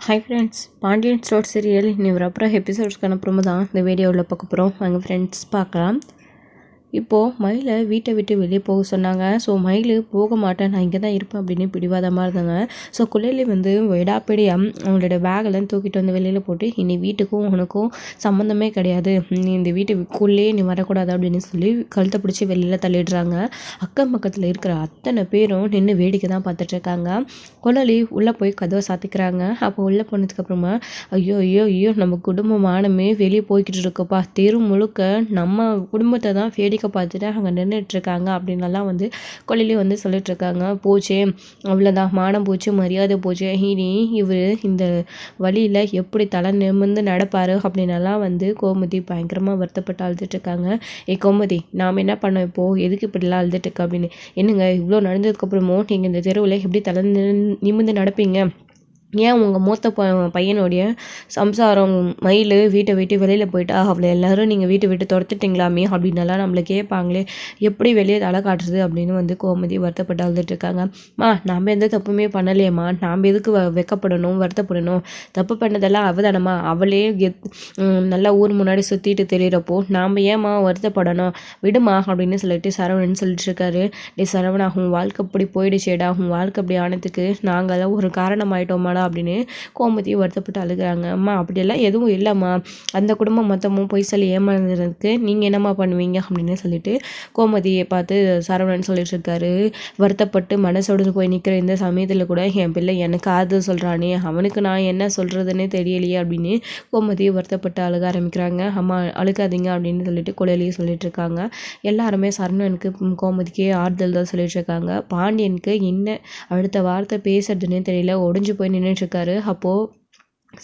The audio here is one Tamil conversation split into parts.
Hi friends, Pandian store serial இனி வரப்புறம் எபிசோட்ஸ்க்கான ப்ரோமோ தான் இந்த வீடியோவில் பார்க்க போகிறோம். வாங்க ஃப்ரெண்ட்ஸ் பார்க்கலாம். இப்போது மயிலை வீட்டை விட்டு வெளியே போக சொன்னாங்க. ஸோ மயில் போக மாட்டேன், நான் இங்கே தான் இருப்பேன் அப்படின்னு பிடிவாதமாக இருந்தாங்க. ஸோ குள்ளேலி வந்து விடாப்பிடியாக அவங்களோட பேகெல்லாம் தூக்கிட்டு வந்து வெளியில் போட்டு, இனி வீட்டுக்கும் உனக்கும் சம்மந்தமே கிடையாது, நீ இந்த வீட்டுக்குள்ளேயே நீ வரக்கூடாது அப்படின்னு சொல்லி கழுத்தை பிடிச்சி வெளியில் தள்ளிடுறாங்க. அக்கம் பக்கத்தில் இருக்கிற அத்தனை பேரும் நின்று வேடிக்கை தான் பார்த்துட்ருக்காங்க. குள்ளேலி உள்ளே போய் கதவை சாத்திக்கிறாங்க. அப்போ உள்ளே போனதுக்கப்புறமா ஐயோ ஐயோ ஐயோ நம்ம குடும்பமானமே வெளியே போய்கிட்டு இருக்குப்பா, தெரு முழுக்க நம்ம குடும்பத்தை தான் வேடிக்கை பார்த்துட்டு அங்கே நின்றுட்டுருக்காங்க அப்படின்னலாம் வந்து கொள்ளையிலே வந்து சொல்லிட்டுருக்காங்க. போச்சே, அவ்வளோதான், மானம் போச்சு, மரியாதை போச்சு, இனி இவர் இந்த வழியில் எப்படி தலை நிமிர்ந்து நடப்பார் அப்படின்னலாம் வந்து கோமதி பயங்கரமாக வருத்தப்பட்டு அழுதுட்டுருக்காங்க. கோமதி, நாம் என்ன பண்ணோம் இப்போது, எதுக்கு இப்படிலாம் அழுதுட்டுருக்கு அப்படின்னு. என்னங்க இவ்வளோ நடந்ததுக்கப்புறமும் நீங்கள் இந்த தெருவில் எப்படி தலை நிமிர்ந்து நடப்பீங்க? ஏன் உங்கள் மூத்த பையனுடைய சம்சாரம் மயில் வீட்டை விட்டு வெளியில் போயிட்டா, அவளை எல்லோரும் நீங்கள் வீட்டை விட்டு துரத்துட்டிங்களாமே அப்படின்னலாம் நம்மளை கேட்பாங்களே, எப்படி வெளியே தலை காட்டுறது அப்படின்னு வந்து கோமதி வருத்தப்பட்டு அழுதுட்டுருக்காங்க. நாம் எந்த தப்புமே பண்ணலையேம்மா, நாம் எதுக்கு வெக்கப்படணும், வருத்தப்படணும், தப்பு பண்ணதெல்லாம் அவதானம்மா, அவளே நல்லா ஊர் முன்னாடி சுற்றிட்டு தெரியிறப்போ நாம் ஏம்மா வருத்தப்படணும், விடுமா அப்படின்னு சொல்லிட்டு சரவணன் சொல்லிட்டு இருக்காரு. சரவணா, உன் வாழ்க்கை அப்படி போயிடுச்சேடா, உன் வாழ்க்கை அப்படி ஆனதுக்கு நாங்களாம் ஒரு காரணம் ஆகிட்டோம்மா அப்படின்னு கோமதி வருத்தப்பட்டு அழுகிறாங்க. அம்மா அப்படியெல்லாம் எதுவும் இல்லைம்மா, அந்த குடும்பம் மொத்தமும் போய் சொல்லி ஏமாறதுக்கு நீங்கள் என்னம்மா பண்ணுவீங்க அப்படின்னு சொல்லிட்டு கோமதியை பார்த்து சரவணன் சொல்லிட்டு இருக்காரு. வருத்தப்பட்டு மனசோடு போய் நிற்கிற இந்த சமயத்தில் கூட என் பிள்ளை எனக்கு ஆறுதல் சொல்கிறானே, அவனுக்கு நான் என்ன சொல்கிறதுன்னு தெரியலையே அப்படின்னு கோமதி வருத்தப்பட்டு அழுக ஆரம்பிக்கிறாங்க. அம்மா அழுகாதீங்க அப்படின்னு சொல்லிட்டு குழலியே சொல்லிட்டு இருக்காங்க. எல்லாருமே சரவணனுக்கு கோமதிக்கே ஆறுதல் தான் சொல்லிட்டு இருக்காங்க. பாண்டியனுக்கு என்ன அடுத்த வார்த்தை பேசுறதுன்னு தெரியல, ஒடிஞ்சு போய் நின்றுட்டுருக்காரு. அப்போது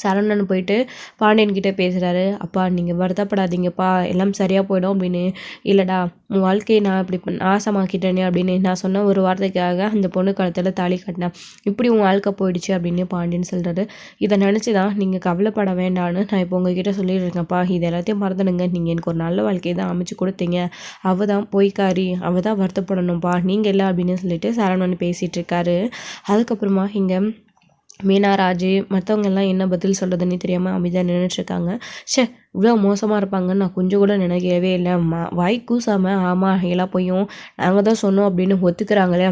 சரவணன் போயிட்டு பாண்டியன்கிட்ட பேசுகிறாரு. அப்பா நீங்கள் வருத்தப்படாதீங்கப்பா, எல்லாம் சரியாக போயிடும் அப்படின்னு. இல்லைடா, உன் வாழ்க்கையை நான் இப்படி நாசமாக்கிட்டேனே அப்படின்னு நான் சொன்ன ஒரு வார்த்தைக்காக அந்த பொண்ணு காலத்தில் தாலி கட்டினேன், இப்படி உன் வாழ்க்கை போயிடுச்சு அப்படின்னு பாண்டியன் சொல்கிறாரு. இதை நினச்சி தான் நீங்கள் கவலைப்பட வேண்டான்னு நான் இப்போ உங்ககிட்ட சொல்லியிருக்கேன்ப்பா, இது எல்லாத்தையும் மறந்துடுங்க, நீங்கள் எனக்கு ஒரு நல்ல வாழ்க்கையை தான் அமைச்சு கொடுத்தீங்க, அவள் தான் பொய்க்காரி, அவள் தான் வருத்தப்படணும்ப்பா, நீங்கள் இல்லை அப்படின்னு சொல்லிட்டு சரவணன் பேசிகிட்டு இருக்காரு. அதுக்கப்புறமா இங்கே மீனாராஜ் மற்றவங்கெல்லாம் என்ன பதில் சொல்கிறதுன்னு தெரியாமல் அமைதியாக நின்றுட்டுருக்காங்க. இவ்வளோ மோசமாக இருப்பாங்கன்னு நான் கொஞ்சம் கூட நினைக்கவே இல்லை. வாய் கூசாமல் ஆமாம் எல்லாம் பொய்யும் நாங்கள் தான் சொன்னோம் அப்படின்னு ஒத்துக்கிறாங்களே,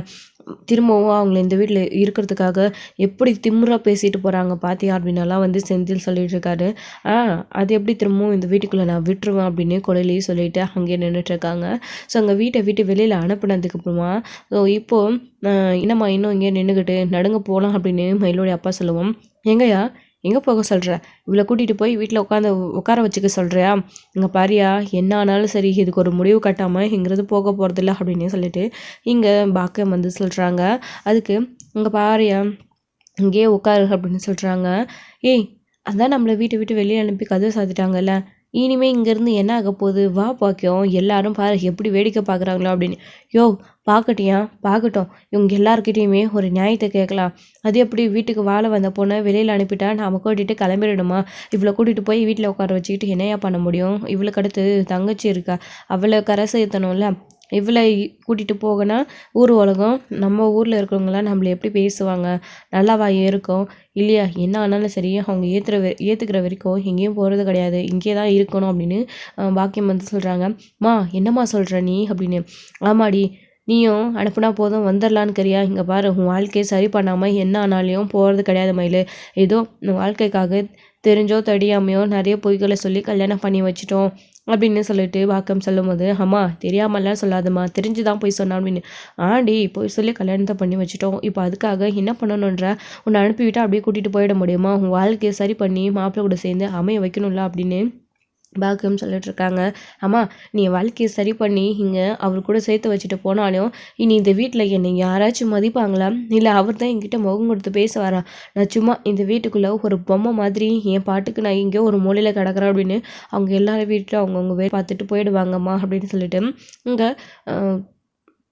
திரும்பவும் அவங்கள இந்த வீட்டில் இருக்கிறதுக்காக எப்படி திமுறாக பேசிட்டு போகிறாங்க பாத்தியா அப்படின்னலாம் வந்து செந்தில் சொல்லிட்டு இருக்காரு. அது எப்படி திரும்பவும் இந்த வீட்டுக்குள்ளே நான் விட்டுருவேன் அப்படின்னு கொலையிலேயே சொல்லிட்டு அங்கேயே நின்றுட்டுருக்காங்க. ஸோ அங்கே வீட்டை விட்டு வெளியில் அனுப்புனதுக்கு அப்புறமா ஸோ இப்போது என்னம்மா இன்னும் இங்கே நின்றுக்கிட்டு நடுங்க போகலாம் அப்படின்னு மயிலோடைய அப்பா சொல்லுவோம். எங்கயா எங்கே போக சொல்கிற, இவளை கூட்டிகிட்டு போய் வீட்டில் உட்கார வச்சுக்க சொல்கிறியா, இங்கே பாரியா என்ன ஆனாலும் சரி இதுக்கு ஒரு முடிவு கட்டாமல் இங்கிறது போக போகிறதில்ல அப்படின்னு சொல்லிட்டு இங்கே பாக்கியம் வந்து சொல்கிறாங்க. அதுக்கு இங்கே பாரியா இங்கேயே உட்காரு அப்படின்னு சொல்கிறாங்க. அதான் நம்மளை வீட்டை விட்டு வெளியே அனுப்பி கதவை சாத்திட்டாங்கல்ல, இனிமேல் இங்கேருந்து என்ன ஆக போகுது, வா பாக்கியம், எல்லாரும் பாரு எப்படி வேடிக்கை பார்க்குறாங்களோ அப்படின்னு. பார்க்கட்டும், இவங்க எல்லாருக்கிட்டேயுமே ஒரு நியாயத்தை கேட்கலாம். அது எப்படி வீட்டுக்கு வாழ வந்த பொண்ணை வெளியில் அனுப்பிட்டா நாம் கூட்டிகிட்டு கிளம்பிடணுமா, இவளை கூட்டிகிட்டு போய் வீட்டில் உட்கார வச்சுக்கிட்டு என்னையா பண்ண முடியும், இவளுக்கு அடுத்து தங்கச்சி இருக்கா, அவளை கரை சேர்த்தணும்ல, இவளை கூட்டிகிட்டு போகனா ஊர் உலகம் நம்ம ஊரில் இருக்கிறவங்களாம் நம்மளை எப்படி பேசுவாங்க, நல்லாவா இருக்கும் இல்லையா, என்ன ஆனாலும் சரி அவங்க ஏற்றுக்கிற வரைக்கும் எங்கேயும் போகிறது கிடையாது, இங்கே தான் இருக்கணும் அப்படின்னு பாக்கியம் வந்து சொல்கிறாங்க. என்னம்மா சொல்கிற நீ அப்படின்னு. ஆமாடி, நீயும் அனுப்புனா போதும் வந்துடலான்னு கரியா, இங்கே பாரு உன் வாழ்க்கையை சரி பண்ணாமல் என்ன ஆனாலையும் போகிறது கிடையாது மயில், ஏதோ உன் வாழ்க்கைக்காக தெரிஞ்சோ தெரியாமையோ நிறைய பொய்களை சொல்லி கல்யாணம் பண்ணி வச்சிட்டோம் அப்படின்னு சொல்லிட்டு வாக்கம் சொல்லும்போது, அம்மா தெரியாமலாம் சொல்லாதம்மா, தெரிஞ்சு தான் போய் சொன்னான் அப்படின்னு. ஆண்டி போய் சொல்லி கல்யாணத்தை பண்ணி வச்சிட்டோம், இப்போ அதுக்காக என்ன பண்ணணுன்ற, உன்னை அனுப்பிவிட்டால் அப்படியே கூட்டிகிட்டு போயிட முடியுமா, உன் வாழ்க்கையை சரி பண்ணி மாப்பிள்ளை கூட சேர்ந்து அமைய வைக்கணும்ல அப்படின்னு பாக்கியம் சொல்லிட்டுருக்காங்க. அம்மா நீ வாழ்க்கையை சரி பண்ணி இங்கே அவர் கூட சேர்த்து வச்சுட்டு போனாலும் இனி இந்த வீட்டில் என்னை யாராச்சும் மதிப்பாங்களா, இல்லை அவர் தான் என்கிட்ட முகம் கொடுத்து பேசுவாரா, நான் சும்மா இந்த வீட்டுக்குள்ளே ஒரு பொம்மை மாதிரி என் பாட்டுக்கு நான் இங்கே ஒரு மூலையில் கிடக்கிறேன் அப்படின்னு அவங்க எல்லாரும் வீட்டில் அவங்கவுங்க வேலை பார்த்துட்டு போயிடுவாங்கம்மா அப்படின்னு சொல்லிட்டு இங்கே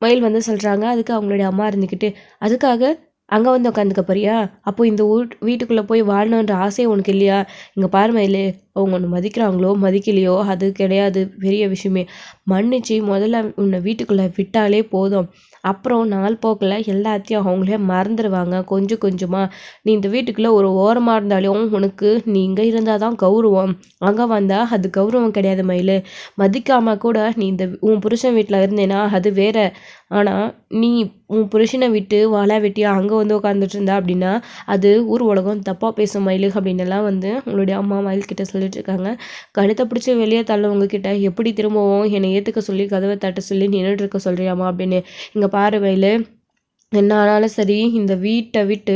மயில் வந்து சொல்கிறாங்க. அதுக்கு அவங்களுடைய அம்மா இருந்துக்கிட்டு, அதுக்காக அங்கே வந்து உட்காந்துக்க போறியா, அப்போ இந்த வீட்டுக்குள்ளே போய் வாழணுன்ற ஆசையை உனக்கு இல்லையா, இங்கே பாரு மயில், அவங்க ஒன்று மதிக்கிறாங்களோ மதிக்கலையோ அது கிடையாது பெரிய விஷயமே. மன்னிச்சு முதல்ல உன்னை வீட்டுக்குள்ளே விட்டாலே போதும். அப்புறம் நாள் போக்கில் எல்லாத்தையும் அவங்களே மறந்துடுவாங்க கொஞ்சம் கொஞ்சமாக. நீ இந்த வீட்டுக்குள்ளே ஒரு ஓரமாக இருந்தாலும் உனக்கு நீ இங்கே இருந்தால் தான் கௌரவம். அங்கே வந்தால் அது கௌரவம் கிடையாது மயில். மதிக்காமல் கூட நீ இந்த உன் புருஷன் வீட்டில் இருந்தேன்னா அது வேற. ஆனால் நீ உன் புருஷனை விட்டு வாழா வெட்டியா அங்கே வந்து உட்காந்துட்டு இருந்தா அப்படின்னா அது ஊர் உலகம் தப்பாக பேசும் மயில் அப்படின்னெல்லாம் வந்து உங்களுடைய அம்மா மயில் கிட்ட சொல்லிட்டு இருக்காங்க. கழுத்தை பிடிச்சி வெளியே தள்ளவங்க கிட்ட எப்படி திரும்பவும் என்னை ஏற்றுக்க சொல்லி கதவை தட்ட சொல்லி நின்றுட்டு இருக்க சொல்கிறியாமா அப்படின்னு. இங்கே பாரு மயில், என்ன ஆனாலும் சரி இந்த வீட்டை விட்டு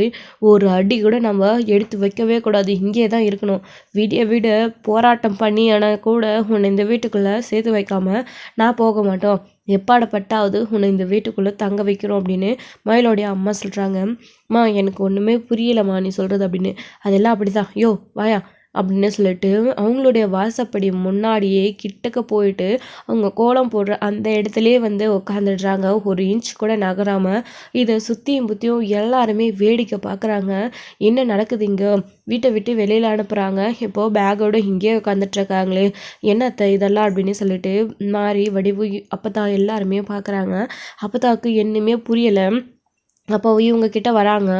ஒரு அடி கூட நம்ம எடுத்து வைக்கவே கூடாது. இங்கே தான் இருக்கணும். விடிய விட போராட்டம் பண்ணி ஆனால் கூட உன்னை இந்த வீட்டுக்குள்ளே சேர்த்து வைக்காம நான் போக மாட்டோம். எப்பாடப்பட்டாவது உன்னை இந்த வீட்டுக்குள்ளே தங்க வைக்கிறோம் அப்படின்னு மயிலோடைய அம்மா சொல்கிறாங்க. அம்மா எனக்கு ஒன்றுமே புரியலம்மா நீ சொல்கிறது அப்படின்னு. அதெல்லாம் அப்படி தான். யோ வாயா அப்படின்னு சொல்லிட்டு அவங்களுடைய வாசப்படி முன்னாடியே கிட்டக்க போயிட்டு அவங்க கோலம் போடுற அந்த இடத்துலையே வந்து உட்காந்துடுறாங்க. ஒரு இன்ச் கூட நகராமல் இதை சுற்றியும் புத்தியும் எல்லாருமே வேடிக்கை பார்க்குறாங்க. என்ன நடக்குது இங்கே? வீட்டை விட்டு வெளியில் அனுப்புகிறாங்க, இப்போது பேக்கோடு இங்கேயே உட்காந்துட்ருக்காங்களே என்னத்த இதெல்லாம் அப்படின்னு சொல்லிட்டு மாறி வடிவு அப்பத்தா எல்லாருமே பார்க்குறாங்க. அப்பத்தாவுக்கு என்னமே புரியலை. அப்போ இவங்க கிட்ட வராங்க.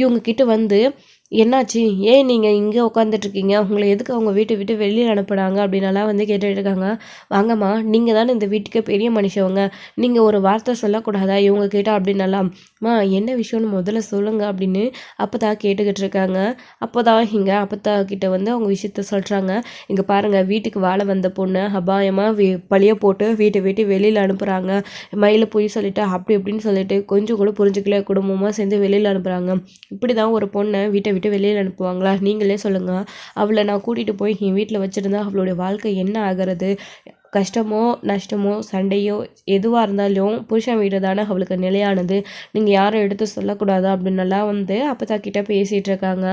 இவங்க கிட்ட வந்து என்னாச்சு, ஏன் நீங்கள் இங்கே உட்காந்துட்ருக்கீங்க, உங்களை எதுக்கு அவங்க வீட்டை விட்டு வெளியில் அனுப்புனாங்க அப்படின்னலாம் வந்து கேட்டுட்டு இருக்காங்க. வாங்கம்மா, நீங்கள் தானே இந்த வீட்டுக்கு பெரிய மனுஷவங்க, நீங்கள் ஒரு வார்த்தை சொல்லக்கூடாதா இவங்க கிட்ட அப்படின்னலாம்மா. என்ன விஷயம்னு முதல்ல சொல்லுங்க அப்படின்னு அப்போதான் கேட்டுக்கிட்டு இருக்காங்க. அப்போதான் இங்கே அப்பத்தா கிட்ட வந்து அவங்க விஷயத்த சொல்கிறாங்க. இங்கே பாருங்கள், வீட்டுக்கு வாழ வந்த பொண்ணு அபாயமாக பழிய போட்டு வீட்டை விட்டு வெளியில் அனுப்புகிறாங்க. மயில போய் சொல்லிட்டு அப்படி இப்படின்னு சொல்லிட்டு கொஞ்சம் கூட புரிஞ்சுக்கல, குடும்பமாக சேர்ந்து வெளியில் அனுப்புகிறாங்க. இப்படி தான் ஒரு பொண்ணை வீட்டை விட்டு வெளியில் அனுப்புவாங்களா? நீங்களே சொல்லுங்கள். அவளை நான் கூட்டிகிட்டு போய் என் வீட்டில் வச்சுருந்தா அவளுடைய வாழ்க்கை என்ன ஆகிறது? கஷ்டமோ நஷ்டமோ சண்டையோ எதுவாக இருந்தாலும் புருஷன் வீடு தானே அவளுக்கு நிலையானது. நீங்கள் யாரும் எடுத்து சொல்லக்கூடாதா அப்படின்னலாம் வந்து அப்போதா கிட்ட பேசிகிட்டு இருக்காங்க.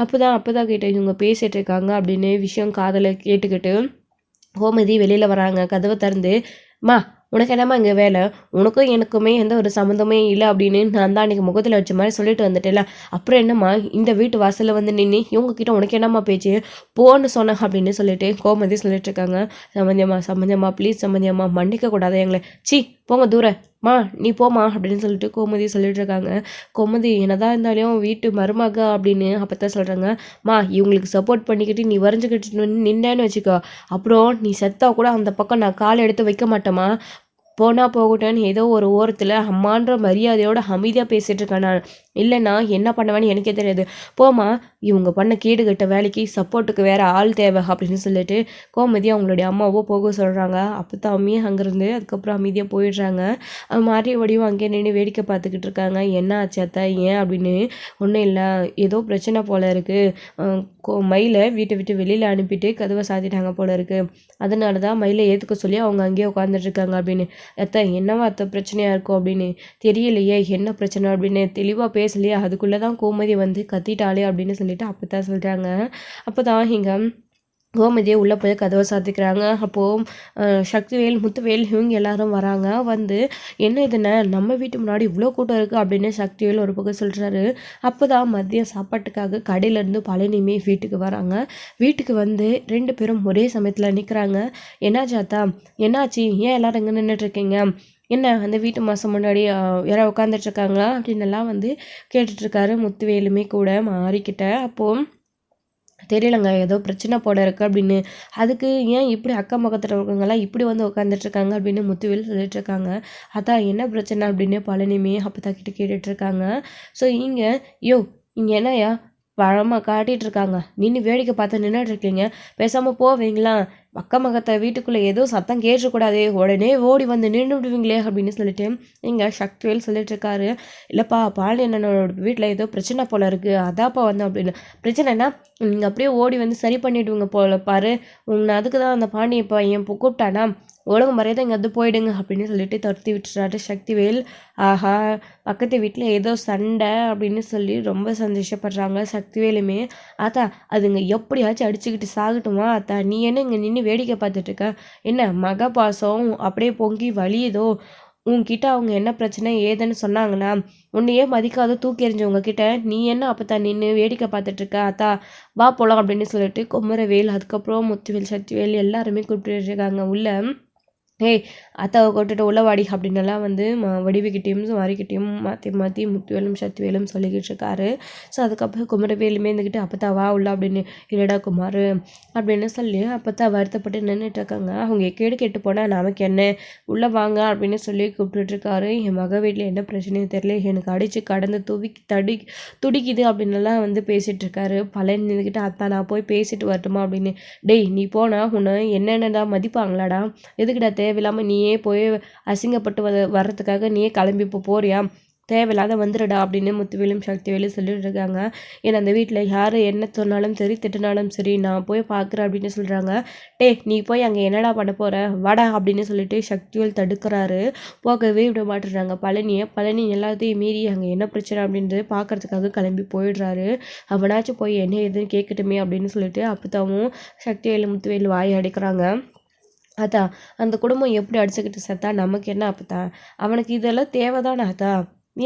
அப்போதா கிட்ட இவங்க பேசிகிட்டு இருக்காங்க அப்படின்னு விஷயம் காதலை கேட்டுக்கிட்டு கோமதி வெளியில் வராங்க. கதவை திறந்து, மா உனக்கு என்னம்மா இங்கே வேலை? உனக்கும் எனக்குமே எந்த ஒரு சம்மந்தமே இல்லை அப்படின்னு நான் தான் அன்றைக்கி முகத்தில் வச்ச மாதிரி சொல்லிட்டு வந்துட்டேல, அப்புறம் என்னம்மா இந்த வீட்டு வாசலில் வந்து நின்று இவங்கக்கிட்ட உனக்கு என்னம்மா பேச்சு? போன்னு சொன்னேன் அப்படின்னு சொல்லிட்டு கோமதி சொல்லிட்டு இருக்காங்க. சம்மந்தியம்மா ப்ளீஸ் சம்மந்தியம்மா மன்னிக்க கூடாது எங்களை. சி போங்க தூரம் மா, நீ போமா அப்படின்னு சொல்லிட்டு கோமதி சொல்லிட்டு இருக்காங்க. கோமதி என்னதான் இருந்தாலும் வீட்டு மருமக அப்படின்னு அப்போத்தான் சொல்கிறாங்க. மா இவங்களுக்கு சப்போர்ட் பண்ணிக்கிட்டு நீ வரைஞ்சிக்கிட்டு நின்னேன்னு வச்சுக்கோ, அப்புறம் நீ செத்தா கூட அந்த பக்கம் நான் கால் எடுத்து வைக்க மாட்டேம்மா. போனால் போகட்டும்னு ஏதோ ஒரு ஓரத்தில் அம்மான்ற மரியாதையோட அமைதியாக பேசிகிட்டு இருக்கேன் நான். இல்லைன்னா என்ன பண்ணுவேன்னு எனக்கே தெரியாது. போமா, இவங்க பண்ண கேடுகட்ட வேலைக்கு சப்போர்ட்டுக்கு வேறு ஆள் தேவை அப்படின்னு சொல்லிட்டு கோமதி அவங்களுடைய அம்மாவோ போக சொல்கிறாங்க. அப்போ தான் அம்மியே அங்கேருந்து அதுக்கப்புறம் அமைதியாக போயிடுறாங்க. மாறிய வடிவம் அங்கேயே நின்று வேடிக்கை பார்த்துக்கிட்டு இருக்காங்க. என்ன ஆச்சு அத்தை, ஏன் அப்படின்னு. ஒன்றும் இல்லை, ஏதோ பிரச்சனை போல் இருக்குது. மயிலை வீட்டை விட்டு வெளியில் அனுப்பிட்டு கதவை சாத்திட்டாங்க போல இருக்குது, அதனால தான் மயிலை ஏற்றுக்க சொல்லி அவங்க அங்கேயே உட்காந்துட்ருக்காங்க அப்படின்னு. அத்தை என்னவா அத்தை பிரச்சனையாக இருக்கும் அப்படின்னு. தெரியலையே என்ன பிரச்சனை அப்படின்னு தெளிவாக பேசலையே, அதுக்குள்ளே தான் கோமதி வந்து கத்திட்டாளே அப்படின்னு சொல்லிட்டு அப்போ தான் சொல்கிறாங்க. அப்போ தான் இங்கே கோமதியை உள்ளே போய் கதவை சாத்திக்கிறாங்க. அப்போது சக்திவேல் முத்துவேல் இவங்க எல்லாரும் வராங்க. வந்து என்ன இதுன்னு நம்ம வீட்டு முன்னாடி இவ்வளோ கூட்டம் இருக்குது அப்படின்னு சக்திவேல் ஒரு பக்கம் சொல்கிறாரு. அப்போ தான் மதியம் சாப்பாட்டுக்காக கடையிலேருந்து பழனியுமே வீட்டுக்கு வராங்க. வீட்டுக்கு வந்து 2 பேரும் ஒரே சமயத்தில் நிற்கிறாங்க. என்னாச்சு அத்தா, என்னாச்சு, ஏன் எல்லோரும் இங்கே நின்றுட்டுருக்கீங்க, என்ன அந்த வீட்டு மாதம் முன்னாடி யாராவது உட்காந்துட்ருக்காங்களா அப்படின்னு எல்லாம் வந்து கேட்டுட்ருக்காரு முத்துவேலுமே கூட மாறிக்கிட்ட. அப்போது தெரியலங்க, ஏதோ பிரச்சனை போட இருக்குது அப்படின்னு. அதுக்கு ஏன் இப்படி அக்கம் பக்கத்தில் இருக்கவங்கெல்லாம் இப்படி வந்து உட்காந்துட்ருக்காங்க அப்படின்னு முத்துவேல் சொல்லிட்டுருக்காங்க. அதான் என்ன பிரச்சனை அப்படின்னு பழனியுமே அப்போ கிட்ட கேட்டுட்ருக்காங்க. ஸோ இங்கே யோ இங்கே என்னையா பழமாக காட்டிகிட்டு இருக்காங்க, நின்று வேடிக்கை பார்த்து நின்றுட்டுருக்கீங்க, பேசாமல் போவீங்களா? அக்கம் பக்கத்தை வீட்டுக்குள்ளே ஏதோ சத்தம் கேட்டுக்கூடாதே, உடனே ஓடி வந்து நின்று விடுவீங்களே அப்படின்னு சொல்லிட்டு இங்கே சக்திவேல் சொல்லிட்டுருக்காரு. இல்லைப்பா பாலி அண்ணனோட வீட்டில் ஏதோ பிரச்சனை போல் இருக்குது, அதாப்பா வந்தோம் அப்படின்னு. பிரச்சனைனா நீங்கள் அப்படியே ஓடி வந்து சரி பண்ணிவிடுவீங்க போல பாரு, உன்னை அதுக்கு தான் அந்த பாண்டிய பையன் கூப்பிட்டானா, ஒழுங்கு மரியாதை இங்கே வந்து போயிடுங்க அப்படின்னு சொல்லிட்டு துரத்தி விட்டுறாரு சக்திவேல். ஆஹா, பக்கத்து வீட்டில் ஏதோ சண்டை அப்படின்னு சொல்லி ரொம்ப சந்தோஷப்படுறாங்க சக்திவேலுமே. அத்தா அதுங்க எப்படியாச்சும் அடிச்சுக்கிட்டு சாகட்டுமா அத்தா, நீ என்ன இங்கே நின்று வேடிக்கை பார்த்துட்ருக்க, என்ன மக பாசம் அப்படியே பொங்கி வலியுதோ, உன்கிட்ட அவங்க என்ன பிரச்சனை ஏதுன்னு சொன்னாங்கன்னா உன்னையே மதிக்காத தூக்கி எறிஞ்சவங்க கிட்ட நீ என்ன அப்பதான் நின்று வேடிக்கை பார்த்துட்டு இருக்க அத்தா வா போலாம் அப்படின்னு சொல்லிட்டு குமரவேல் அதுக்கப்புறம் முத்துவேல் சக்திவேல் எல்லாருமே கூப்பிட்டு இருக்காங்க உள்ள. ஏய் அத்தாவை கொட்டுட்டு உள்ளவாடி அப்படின்னெல்லாம் வந்து வடிவுக்கிட்டேயும் மாறிக்கிட்டேயும் மாற்றி மாற்றி முத்துவேலும் சக்திவேலும் சொல்லிக்கிட்டு இருக்காரு. ஸோ அதுக்கப்புறம் குமரவேலுமே இருந்துக்கிட்டு அப்பத்தா வா உள்ள அப்படின்னு இல்லடா குமார் அப்படின்னு சொல்லி அப்பத்தா வருத்தப்பட்டு நின்றுட்டு இருக்காங்க. அவங்க கேடு கெட்டு போனால் நமக்கு என்ன உள்ளே வாங்க அப்படின்னு சொல்லி கூப்பிட்டுருக்காரு. என் மக வீட்டில் என்ன பிரச்சனையும் தெரியல, எனக்கு அடித்து கடந்து துடிக்குது அப்படின்னுலாம் வந்து பேசிகிட்டு இருக்காரு. பழனி நின்றுக்கிட்டு அத்தா நான் போய் பேசிட்டு வரட்டுமா அப்படின்னு. டேய் நீ போனால் உன்னை என்னென்னடா மதிப்பாங்களாடா, எதுக்குடா தேவையில்லாமல் நீயே போய் அசிங்கப்பட்டு வர்றதுக்காக நீயே கிளம்பி இப்போ போறியா, தேவையில்லாத வந்துடுடா அப்படின்னு முத்துவேலும் சக்திவேலும் சொல்லிட்டு இருக்காங்க. ஏன்னா அந்த வீட்டில் யார் என்ன சொன்னாலும் சரி திட்டினாலும் சரி நான் போய் பார்க்குறேன் அப்படின்னு சொல்கிறாங்க. நீ போய் அங்கே என்னடா பண்ண போகிற வாடா அப்படின்னு சொல்லிட்டு சக்திவேல் தடுக்கிறாரு. போகவே விட மாட்டுறாங்க பழனி எல்லாத்தையும் மீறி அங்கே என்ன பிரச்சனை அப்படின்றது பார்க்கறதுக்காக கிளம்பி போயிடுறாரு. அவனாச்சும் போய் என்ன ஏதுன்னு கேட்கட்டுமே அப்படின்னு சொல்லிட்டு அப்பத்தாவும் சக்திவேல் முத்துவேல் வாய் அடிக்கிறாங்க. அதான் அந்த குடும்பம் எப்படி அடிச்சுக்கிட்டு செத்தா நமக்கு என்ன அப்பதான், அவனுக்கு இதெல்லாம் தேவைதானே அத்தா,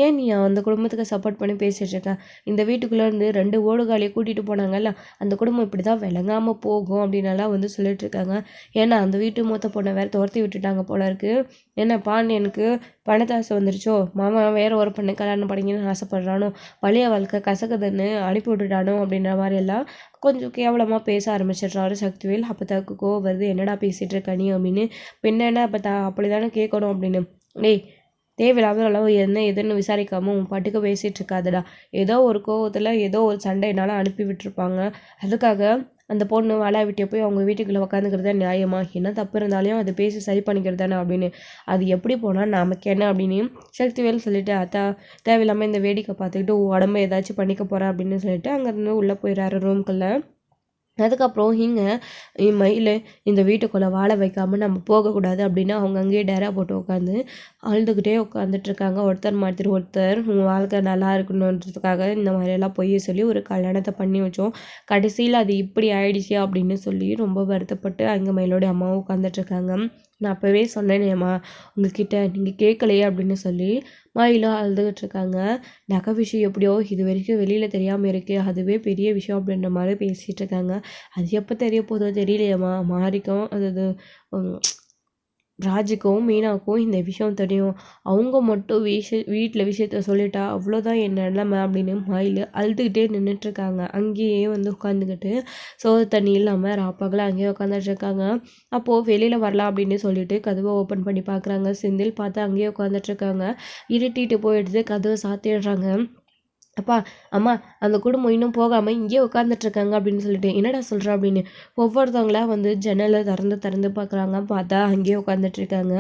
ஏன் நீ அந்த குடும்பத்துக்கு சப்போர்ட் பண்ணி பேசிட்டு இருக்க. இந்த வீட்டுக்குள்ளேருந்து 2 ஓடுகாலியை கூட்டிகிட்டு போனாங்கல்ல, அந்த குடும்பம் இப்படி தான் விளங்காமல் போகும் அப்படின்னலாம் வந்து சொல்லிட்டு இருக்காங்க. ஏன்னா அந்த வீட்டு மூத்த பொண்ணை வேறு துரத்தி விட்டுட்டாங்க போல இருக்கு. என்ன பாண்டியனுக்கு பணத்தாசை வந்துருச்சோ, மாமா வேற ஒரு பொண்ணு கல்யாணம் பண்ணிங்கன்னு ஆசைப்படுறானோ, பழைய வாழ்க்கை கசக்குதுன்னு அனுப்பி விட்டுட்டானோ அப்படின்ற மாதிரி எல்லாம் கொஞ்சம் கேவலமாக பேச ஆரம்பிச்சிடுறாரு சக்திவேல். அப்போதாக்கு கோவம் வருது, என்னடா பேசிகிட்டு இருக்க நீ அப்படின்னு. பின்ன என்ன அப்போ அப்படி தானே கேட்கணும் அப்படின்னு. டேய் தேவையில்லாத அளவு என்ன எதுன்னு விசாரிக்காமல் உன் பாட்டுக்கு பேசிகிட்டு இருக்காதுடா, ஏதோ ஒரு கோவத்தில் ஏதோ ஒரு சண்டைனால அனுப்பி விட்டுருப்பாங்க, அதுக்காக அந்த பொண்ணு வாழா விட்டே போய் அவங்க வீட்டுக்குள்ளே உட்காந்துக்கிறது நியாயமா, என்ன தப்பு இருந்தாலையும் அதை பேசி சரி பண்ணிக்கிறது தானே அப்படின்னு. அது எப்படி போனால் நமக்கு என்ன அப்படின்னு சக்திவேல் சொல்லிட்டு அத்தா தேவையில்லாமல் இந்த வேடிக்கை பார்த்துக்கிட்டு உடம்பு ஏதாச்சும் பண்ணிக்க போகிறேன் அப்படின்னு சொல்லிட்டு அங்கேருந்து உள்ளே போயிடுறாரு ரூம்குள்ளே. அதுக்கப்புறம் மயில் இந்த வீட்டுக்குள்ளே வாழ வைக்காமல் நம்ம போகக்கூடாது அப்படின்னு அவங்க அங்கேயே டேரா போட்டு உட்காந்து அழுதுகிட்டே உட்காந்துட்ருக்காங்க. ஒருத்தர் மாதிரி ஒருத்தர் உங்கள் வாழ்க்கை நல்லா இருக்கணுன்றதுக்காக இந்த மாதிரியெல்லாம் பொய்ய சொல்லி ஒரு கல்யாணத்தை பண்ணி வச்சோம், கடைசியில் அது இப்படி ஆயிடுச்சு அப்படின்னு சொல்லி ரொம்ப வருத்தப்பட்டு அங்கே மயிலோடைய அம்மாவும் உட்காந்துட்ருக்காங்க. நான் அப்போவே சொன்னேனேம்மா உங்ககிட்ட, நீங்கள் கேட்கலையே அப்படின்னு சொல்லி மயிலும் அழுதுகிட்டு இருக்காங்க. நகை விஷயம் எப்படியோ இது வரைக்கும் வெளியில் தெரியாமல் இருக்கு, அதுவே பெரிய விஷயம் அப்படின்ற மாதிரி பேசிகிட்டு இருக்காங்க. அது எப்போ தெரிய போதோ தெரியலையேம்மா, மாறிக்கும் அது ராஜுக்கும் மீனாவுக்கும் இந்த விஷயம் தெரியும், அவங்க மட்டும் வீட்டில் விஷயத்த சொல்லிட்டா அவ்வளோதான் என் நிலைமை அப்படின்னு மயில் அழுதுகிட்டே நின்றுட்டுருக்காங்க. அங்கேயே வந்து உட்காந்துக்கிட்டு சோறு தண்ணி இல்லாமல் ராப்பாகல அங்கேயே உட்காந்துட்ருக்காங்க. அப்போது வெளியில் வரலாம் அப்படின்னு சொல்லிட்டு கதவை ஓப்பன் பண்ணி பார்க்குறாங்க. செந்தில் பார்த்து அங்கேயே உட்காந்துட்ருக்காங்க. இருட்டிட்டு போயிடுது, கதவை சாத்திடுறாங்க. அப்பா அம்மா அந்த குடும்பம் இன்னும் போகாமல் இங்கேயே உட்காந்துட்ருக்காங்க அப்படின்னு சொல்லிட்டு, என்னடா சொல்கிற அப்படின்னு ஒவ்வொருத்தவங்களா வந்து ஜன்னலை திறந்து பார்க்குறாங்க. பார்த்தா அங்கேயே உட்காந்துட்ருக்காங்க.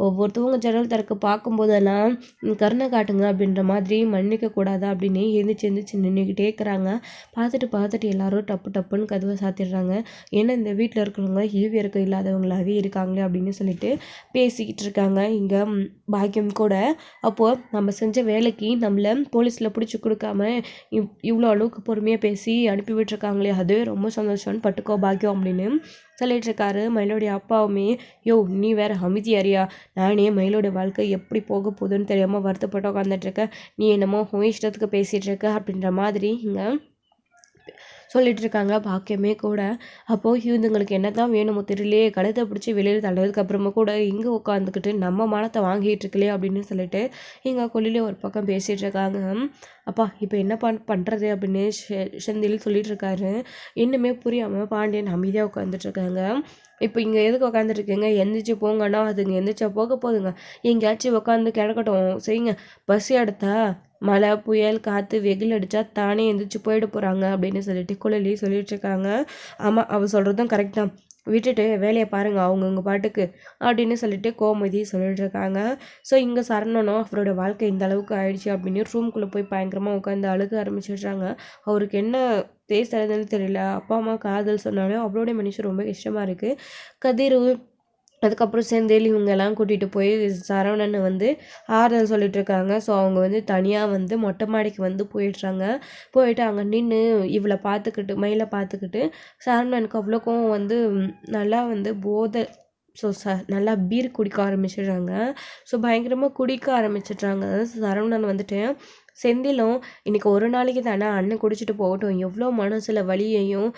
ஒவ்வொருத்தவங்க ஜன்னல் திறக்க பார்க்கும்போதெல்லாம் கருணை காட்டுங்க அப்படின்ற மாதிரி மன்னிக்கக்கூடாதா அப்படின்னு எந்திரிச்சு நின்றுக்கிட்டே இருக்கிறாங்க. பார்த்துட்டு எல்லாரும் டப்புன்னு கதவை சாத்திடுறாங்க. ஏன்னா இந்த வீட்டில் இருக்கிறவங்க ஈவியருக்கு இல்லாதவங்களாகவே இருக்காங்களே அப்படின்னு சொல்லிட்டு பேசிக்கிட்டு இருக்காங்க இங்கே பாக்கியம் கூட. அப்போது நம்ம செஞ்ச வேலைக்கு நம்மளை போலீஸில் பிடிச்சி கொடுக்காம இவ்வளோ அளவுக்கு பொறுமையாக பேசி அனுப்பி விட்டுருக்காங்களே, அதுவே ரொம்ப சந்தோஷம்னு பட்டுக்கோ பாக்கியம் அப்படின்னு சொல்லிட்டு இருக்காரு. மயிலோடைய அப்பாவுமே நீ வேற அமைதியாரியா, நானே மயிலோடைய வாழ்க்கை எப்படி போக போகுதுன்னு தெரியாமல் வருத்தப்பட்டு உட்காந்துட்ருக்க, நீ என்னமோ இஷ்டத்துக்கு பேசிகிட்டு இருக்க அப்படின்ற மாதிரி இங்கே சொல்லிட்டு இருக்காங்க பாக்கியமே கூட. அப்போது இவங்களுக்கு என்ன தான் வேணுமோ தெரியலையே, கழுத்தை பிடிச்சி வெளியில் தள்ளதுக்கு அப்புறமா கூட இங்கே உட்காந்துக்கிட்டு நம்ம மானத்தை வாங்கிட்டு இருக்கலையே அப்படின்னு சொல்லிட்டு இங்கே கொல்லிலே ஒரு பக்கம் பேசிகிட்டு இருக்காங்க. அப்பா இப்போ என்ன பண்ணுறது அப்படின்னு செந்தில் சொல்லிட்டு இருக்காரு. இன்னுமே புரியாமல் பாண்டியன் அமைதியாக உட்காந்துட்ருக்காங்க. இப்போ இங்கே எதுக்கு உட்காந்துட்ருக்கீங்க, எந்திரிச்சு போங்கன்னா அதுங்க எந்திரிச்சா போக போதுங்க, எங்கேயாச்சும் உட்காந்து கிடக்கட்டும் சரிங்க, பஸ் எடுத்தா மழை புயல் காற்று வெயில் அடித்தா தானே எந்திரிச்சு போயிட போகிறாங்க அப்படின்னு சொல்லிட்டு குழலி சொல்லிட்டு இருக்காங்க. ஆமாம் அவள் சொல்கிறதும் கரெக்ட் தான், விட்டுட்டு வேலையை பாருங்கள் அவங்கவுங்க பாட்டுக்கு அப்படின்னு சொல்லிட்டு கோமதி சொல்லிட்டு இருக்காங்க. ஸோ இங்கே சரணனும் அவரோட வாழ்க்கை இந்த அளவுக்கு ஆயிடுச்சு அப்படின்னு ரூம்குள்ளே போய் பயங்கரமாக உட்காந்து அழுக ஆரம்பிச்சிடுறாங்க. அவருக்கு என்ன பேசுறதுன்னு தெரியல. அப்பா அம்மா காதல் சொன்னாலும் அவரோட மனுஷன் ரொம்ப கஷ்டமாக இருக்குது. கதிர் அதுக்கப்புறம் செந்தில் இவங்கெல்லாம் கூட்டிகிட்டு போய் சரவணனை வந்து ஆறுதல் சொல்லிட்டு இருக்காங்க. ஸோ அவங்க வந்து தனியாக வந்து மொட்டை மாடிக்கு வந்து போயிட்டு அங்கே நின்று இவளை பார்த்துக்கிட்டு மயிலை பார்த்துக்கிட்டு சரவணனுக்கு அவ்வளோக்கும் வந்து நல்லா வந்து போதை ஸோ நல்லா பீர் குடிக்க ஆரம்பிச்சிடுறாங்க. ஸோ பயங்கரமாக குடிக்க ஆரம்பிச்சிடுறாங்க. சரவணன் வந்துட்டு செந்திலும் இன்றைக்கி ஒரு நாளைக்கு தானே அண்ணன் குடிச்சிட்டு போகட்டும், எவ்வளோ மனசில் வலியையும்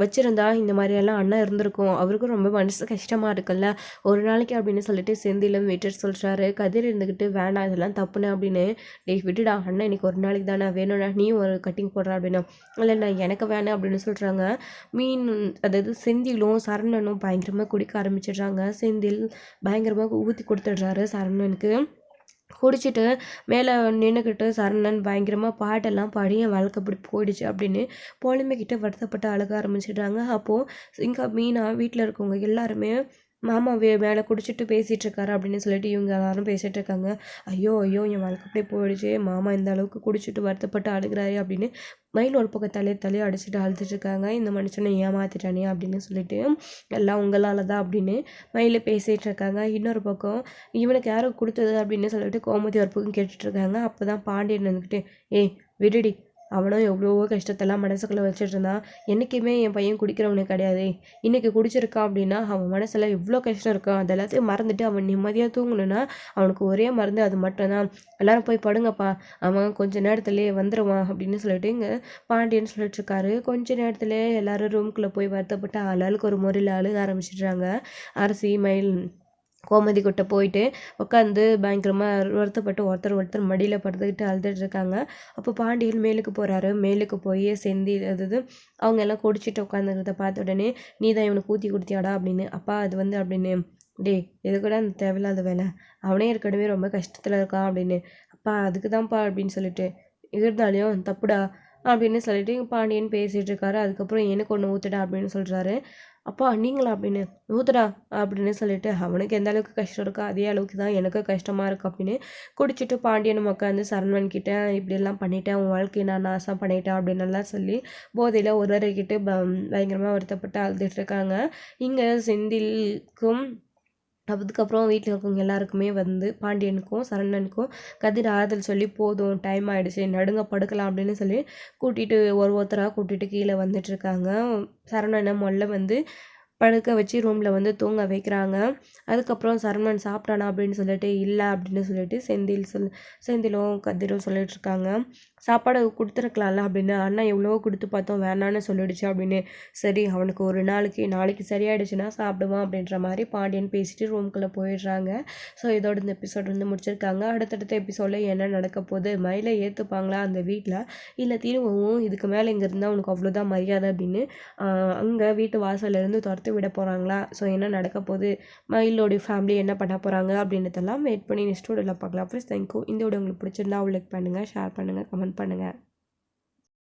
வச்சுருந்தா இந்த மாதிரியெல்லாம் அண்ணன் இருந்திருக்கும், அவருக்கும் ரொம்ப மனசு கஷ்டமாக இருக்குல்ல, ஒரு நாளைக்கு அப்படின்னு சொல்லிட்டு செந்திலும் விட்டுட்டு சொல்கிறாரு. கதிர் இருந்துக்கிட்டு வேண்டாம் இதெல்லாம் தப்புன்னு அப்படின்னு, டேய் விட்டுடா அண்ணன் இன்றைக்கி ஒரு நாளைக்கு தானே வேணும்னா நீ ஒரு கட்டிங் போடுற அப்படின்னா, இல்லை நான் எனக்கு வேணாம் அப்படின்னு சொல்கிறாங்க. அதாவது செந்திலும் சரவணனும் பயங்கரமாக குடிக்க ஆரம்பிச்சிடுறாங்க. செந்தில் பயங்கரமாக ஊற்றி கொடுத்துட்றாரு சரவணனுக்கு. குடிச்சிட்டு மேலே நின்றுக்கிட்டு சரவணன் பயங்கரமாக பாட்டெல்லாம் பாடி என் வாழ்க்கை இப்படி போயிடுச்சு அப்படின்னு பொழுமைக்கிட்ட வருத்தப்பட்டு அழுக ஆரம்பிச்சிடுறாங்க. அப்போது இங்கே மீனா வீட்டில் இருக்கவங்க எல்லாருமே மாமா மேலே குடிச்சிட்டு பேசிகிட்டு இருக்காரு அப்படின்னு சொல்லிட்டு இவங்க எல்லாரும் பேசிகிட்டு இருக்காங்க. ஐயோ ஐயோ என் வாழ்க்கை அப்படியே போயிடுச்சு, மாமா இந்த அளவுக்கு குடிச்சிட்டு வருத்தப்பட்டு அழுகிறாரு அப்படின்னு மயில் ஒரு பக்கம் தலையை அடிச்சுட்டு அழுதுட்டு இருக்காங்க. இந்த மனுஷனை ஏமாத்திட்டானே அப்படின்னு சொல்லிட்டு எல்லாம் உங்களால் தான் அப்படின்னு மயில் பேசிகிட்டு இருக்காங்க. இன்னொரு பக்கம் இவனுக்கு யாரும் கொடுத்தது அப்படின்னு சொல்லிட்டு கோமதி ஒரு பக்கம் கேட்டுட்ருக்காங்க. அப்போ தான் பாண்டியன் வந்துக்கிட்டு ஏய் விடுடி, அவனும் எவ்வளவோ கஷ்டத்தெல்லாம் மனசுக்குள்ளே வச்சுட்டு இருந்தான், என்றைக்குமே என் பையன் குடிக்கிறவனுக்கு கிடையாது, இன்றைக்கி குடிச்சிருக்கான் அப்படின்னா அவன் மனசில் எவ்வளோ கஷ்டம் இருக்கான், அது எல்லாத்தையும் மறந்துட்டு அவன் நிம்மதியாக தூங்கணுன்னா அவனுக்கு ஒரே மருந்து அது மட்டும்தான், எல்லாரும் போய் படுங்கப்பா, அவன் கொஞ்சம் நேரத்துலேயே வந்துடுவான் அப்படின்னு சொல்லிட்டு இங்கே பாண்டியன் சொல்லிட்டுருக்காரு. கொஞ்ச நேரத்துலேயே எல்லோரும் ரூம்குள்ளே போய் வருத்தப்பட்டு ஆளாளுக்கு ஒரு முறையில் அழுக ஆரம்பிச்சிடுறாங்க. அரசி மயில் கோமதி கிட்ட போயிட்டு உட்காந்து பயங்கரமாக வருத்தப்பட்டு ஒருத்தர் மடியில் படுத்துக்கிட்டு அழுதுட்டு இருக்காங்க. அப்போ பாண்டியன் மேலுக்கு போகிறாரு. மேலுக்கு போய் செந்தில் அதாவது அவங்க எல்லாம் குடிச்சிட்டு உட்காந்துக்கிறத பார்த்த உடனே நீ தான் இவனுக்கு ஊற்றி கொடுத்தியாடா அப்படின்னு. அப்பா அது வந்து அப்படின்னு, டே எது கூட அந்த தேவையில்லாத வேலை, அவனே ஏற்கனவே ரொம்ப கஷ்டத்தில் இருக்கான் அப்படின்னு. அப்பா அதுக்கு தான்ப்பா அப்படின்னு சொல்லிட்டு, இருந்தாலையும் தப்புடா அப்படின்னு சொல்லிட்டு பாண்டியன் பேசிகிட்டு இருக்காரு. அதுக்கப்புறம் எனக்கு ஒன்று ஊற்றுடா அப்படின்னு சொல்கிறாரு. அப்பா நீங்களா அப்படின்னு, ஊத்துடா அப்படின்னு சொல்லிட்டு அவனுக்கு எந்த அளவுக்கு கஷ்டம் இருக்கோ அதே அளவுக்கு தான் எனக்கு கஷ்டமாக இருக்குது அப்படின்னு குடிச்சிட்டு பாண்டியனும் உட்காந்து சரவணன் கிட்ட இப்படியெல்லாம் பண்ணிட்டேன், உன் வாழ்க்கையை நான் நாசம் பண்ணிட்டேன் அப்படின்னு எல்லாம் சொல்லி போதையில் ஒருவரைக்கிட்டு பயங்கரமாக வருத்தப்பட்டு அழுதுட்டு இருக்காங்க. இங்கே செந்திலுக்கும் அதுக்கப்புறம் வீட்டில் இருக்கவங்க எல்லாருக்குமே வந்து பாண்டியனுக்கும் சரவணனுக்கும் கதிர் ஆறுதல் சொல்லி போதும் டைம் ஆகிடுச்சு நடுங்க படுக்கலாம் அப்படின்னு சொல்லி கூட்டிகிட்டு ஒருத்தராக கூட்டிகிட்டு கீழே வந்துட்டுருக்காங்க. சரவணனை முதல்ல வந்து படுக்க வச்சு ரூமில் வந்து தூங்க வைக்கிறாங்க. அதுக்கப்புறம் சரவணன் சாப்பிட்டானா அப்படின்னு சொல்லிட்டு இல்லை அப்படின்னு சொல்லிட்டு செந்திலும் கதிரும் சொல்லிட்டுருக்காங்க. சாப்பாடு கொடுத்துருக்கலாம்ல அப்படின்னு, அண்ணா எவ்வளவோ கொடுத்து பார்த்தோம் வேணான்னு சொல்லிடுச்சு அப்படின்னு. சரி அவனுக்கு ஒரு நாளைக்கு சரியாயிடுச்சுன்னா சாப்பிடுவான் அப்படின்ற மாதிரி பாண்டியன் பேசிட்டு ரூம்குள்ளே போயிடுறாங்க. ஸோ இதோட இந்த எபிசோட் வந்து முடிச்சிருக்காங்க. அடுத்தடுத்த எபிசோடில் என்ன நடக்க போகுது, மயிலை ஏற்றுப்பாங்களா அந்த வீட்டில், இல்லை திரும்பவும் இதுக்கு மேலே இங்கே இருந்தால் உனக்கு அவ்வளோதான் மரியாதை அப்படின்னு அங்கே வீட்டு வாசல்லேருந்து துரத்து விட போகிறாங்களா, ஸோ என்ன நடக்க போகுது, மயிலோடைய ஃபேமிலி என்ன பண்ண போகிறாங்க அப்படின்றதெல்லாம் வெயிட் பண்ணி நெக்ஸ்ட் வீடியோவில் பார்க்கலாம். Friends thank you. இந்த வீடியோ உங்களுக்கு பிடிச்சிருந்தா லைக் பண்ணுங்கள், ஷேர் பண்ணுங்கள், கமெண்ட் பண்ணுங்கள்.